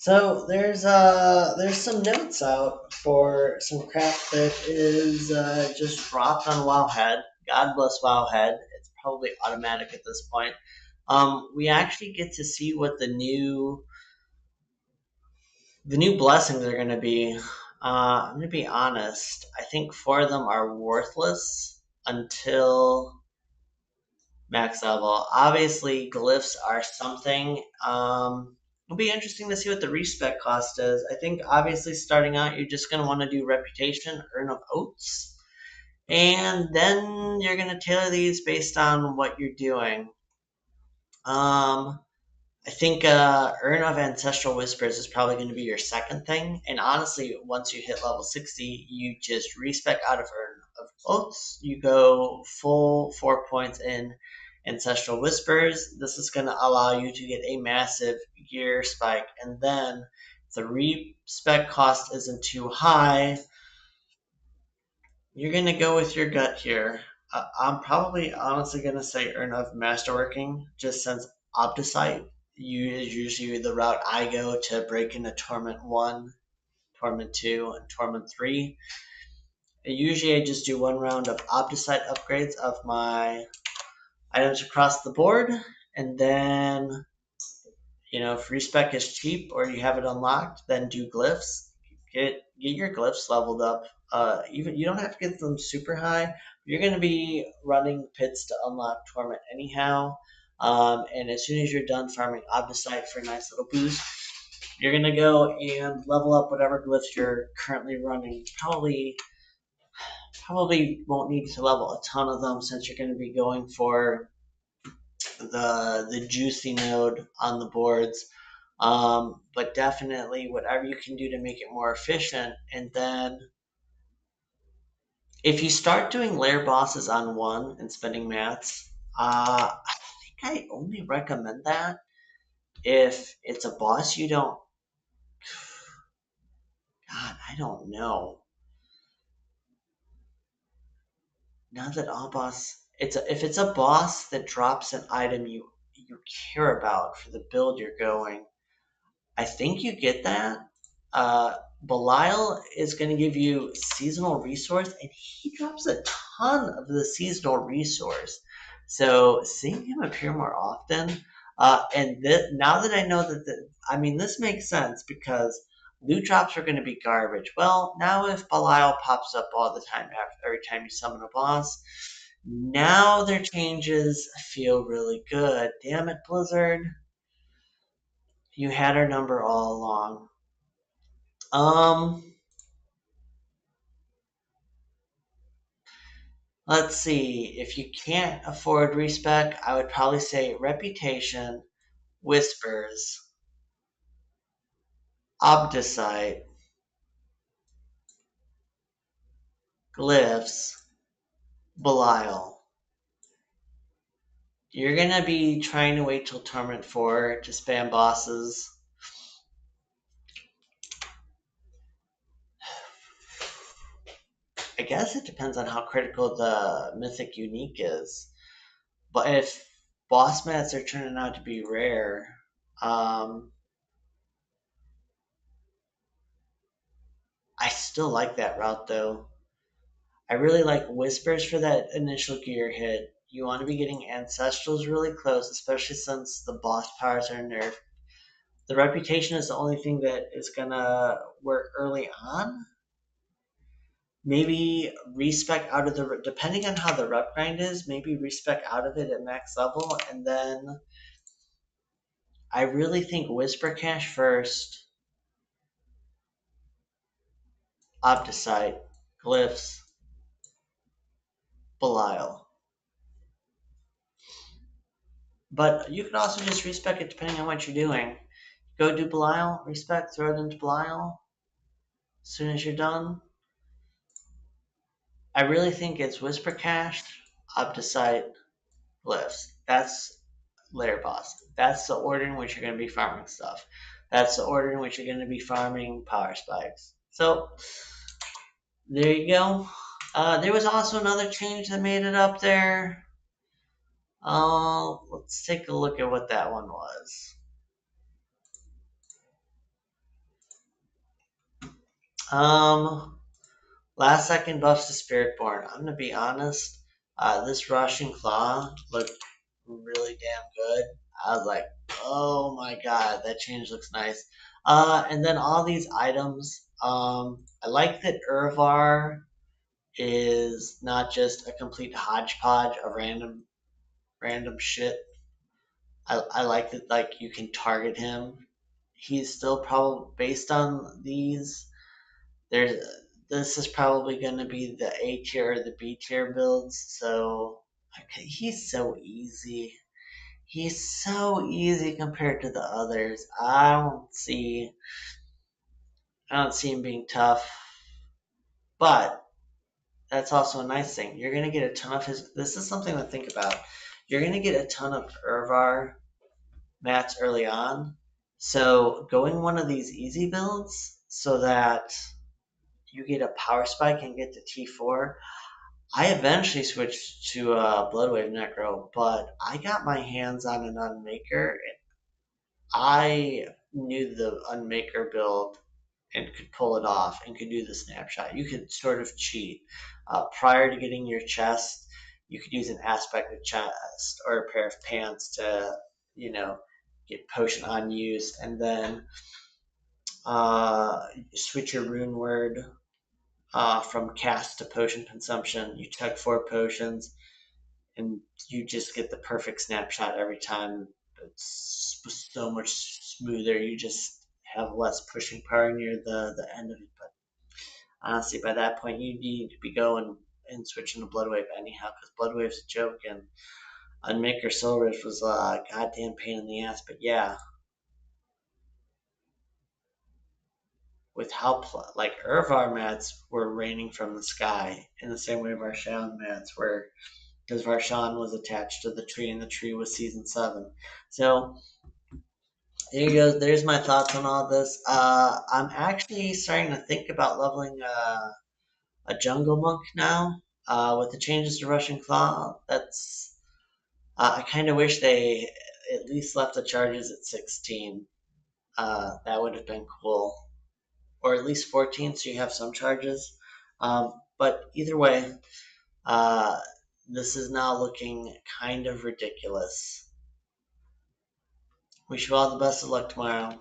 So there's some notes out for some crap that is just dropped on wowhead. God bless wowhead. It's probably automatic at this point. We actually get to see what the new blessings are going to be. I'm going to be honest. I think four of them are worthless until max level. Obviously, glyphs are something. It'll be interesting to see what the respec cost is. I think obviously starting out, you're just going to want to do reputation, earn of oats, and then you're going to tailor these based on what you're doing. Um, I think Urn of Ancestral Whispers is probably going to be your second thing. And honestly, once you hit level 60, you just respec out of Urn of Oaths. You go full 4 points in Ancestral Whispers. This is going to allow you to get a massive gear spike. And then if the respec cost isn't too high, you're going to go with your gut here. I'm probably honestly going to say Urn of Masterworking, just since Opticite is usually the route I go to break into Torment 1, Torment 2, and Torment 3. And usually I just do one round of Opticite upgrades of my items across the board, and then, if respec is cheap or you have it unlocked, then do glyphs. Get your glyphs leveled up. Even you don't have to get them super high. You're going to be running pits to unlock torment anyhow. And as soon as you're done farming Obdicite for a nice little boost, you're going to go and level up whatever glyphs you're currently running. Probably won't need to level a ton of them since you're going to be going for the juicy node on the boards. But definitely whatever you can do to make it more efficient. And then if you start doing lair bosses on one and spending mats, I think I only recommend that if it's a boss you don't. God, I don't know. Now that all boss, if it's a boss that drops an item you care about for the build you're going, I think you get that. Belial is going to give you seasonal resource, and he drops a ton of the seasonal resource. So seeing him appear more often, now that I know this makes sense because loot drops are going to be garbage. Well, now if Belial pops up all the time every time you summon a boss, now their changes feel really good. Damn it, Blizzard. You had our number all along. Let's see. If you can't afford respec, I would probably say reputation, whispers, obdicite, glyphs, belial. You're gonna be trying to wait till Torment 4 to spam bosses. I guess it depends on how critical the mythic unique is. But if boss mats are turning out to be rare, I still like that route though. I really like Whispers for that initial gear hit. You want to be getting Ancestrals really close, especially since the boss powers are nerfed. The reputation is the only thing that is gonna work early on. Maybe respec out of depending on how the rep grind is, maybe respec out of it at max level, and then I really think Whisper Cache first, Opticite, Glyphs, Belial. But you could also just respec it depending on what you're doing. Go do Belial, respec, throw it into Belial. As soon as you're done, I really think it's Whisper Cache, Opticite, Glyphs. That's layer boss. That's the order in which you're going to be farming stuff. That's the order in which you're going to be farming power spikes. So there you go. There was also another change that made it up there. Let's take a look at what that one was. Um, Last second buffs to Spiritborn. I'm gonna be honest. This Russian Claw looked really damn good. I was like, oh my god, that change looks nice. And then all these items. I like that Urvar is not just a complete hodgepodge of random shit. I like that like you can target him. He's still probably based on these. There's this is probably going to be the A tier or the B tier builds. So okay, he's so easy. He's so easy compared to the others. I don't see him being tough. But that's also a nice thing. You're gonna get a ton of his. This is something to think about. You're gonna get a ton of Irvar mats early on. So going one of these easy builds so that you get a power spike and get to T4. I eventually switched to Bloodwave Necro, but I got my hands on an Unmaker. I knew the Unmaker build and could pull it off and could do the snapshot. You could sort of cheat. Prior to getting your chest, you could use an aspect of chest or a pair of pants to, you know, get potion unused and then switch your rune word from cast to potion consumption. You took 4 potions and you just get the perfect snapshot every time. It's so much smoother. You just have less pushing power near the end of it. But honestly, by that point, you need to be going and switching to Bloodwave anyhow, because Bloodwave's a joke, and Unmaker Soul Rift was a goddamn pain in the ass. But yeah, with how like Irvar mats were raining from the sky in the same way Varshan mats were, because Varshan was attached to the tree, and the tree was season 7. So there you go. There's my thoughts on all this. I'm actually starting to think about leveling a jungle monk now. With the changes to Russian Claw, that's I kind of wish they at least left the charges at 16. That would have been cool, or at least 14, so you have some charges. But either way, uh, this is now looking kind of ridiculous. Wish you all the best of luck tomorrow.